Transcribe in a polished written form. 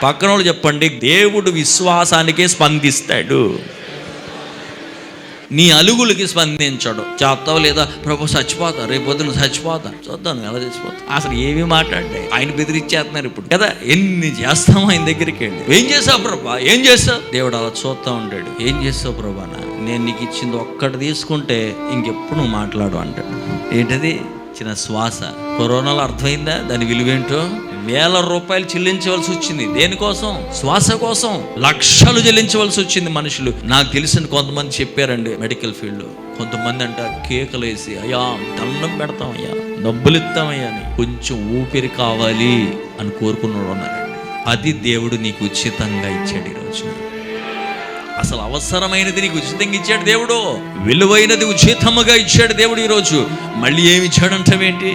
పక్కన వాళ్ళు చెప్పండి, దేవుడు విశ్వాసానికే స్పందిస్తాడు, నీ అలుగులకి స్పందించడు. చేస్తావు లేదా ప్రభు చచ్చిపోతా, రేపు పొద్దున చచ్చిపోతా, చూద్దాం ఎలా చచ్చిపోతా. అసలు ఏమి మాట్లాడే ఆయన బెదిరిచ్చేస్తున్నారు ఇప్పుడు కదా. ఎన్ని చేస్తామో ఆయన దగ్గరికి వెళ్ళి, ఏం చేసావు ప్రభా, ఏం చేస్తావు? దేవుడు అలా చూస్తూ ఉంటాడు. ఏం చేస్తావు ప్రభా, నేను నీకు ఇచ్చింది ఒక్కటి తీసుకుంటే ఇంకెప్పుడు నువ్వు మాట్లాడు అంటాడు. ఏంటది? చిన్న శ్వాస. కరోనాలో అర్థమైందా దాని విలువేంటో? వేల రూపాయలు చెల్లించవలసి వచ్చింది. దేనికోసం? శ్వాస కోసం. లక్షలు చెల్లించవలసి వచ్చింది మనుషులు. నాకు తెలిసిన కొంతమంది చెప్పారండి, మెడికల్ ఫీల్డ్లో కొంతమంది అంట కేకలు వేసి, అయ్యా దండం పెడతామయ్యా, డబ్బులు ఇస్తామయ్యా అని, కొంచెం ఊపిరి కావాలి అని కోరుకున్నాడు ఉన్నారండి. అది దేవుడు నీకు ఉచితంగా ఇచ్చాడు ఈరోజు. అసలు అవసరమైనది నీకు ఉచితంగా ఇచ్చాడు దేవుడు. విలువైనది ఉచితముగా ఇచ్చాడు దేవుడు ఈరోజు. మళ్ళీ ఏమి ఇచ్చాడంటావేంటి?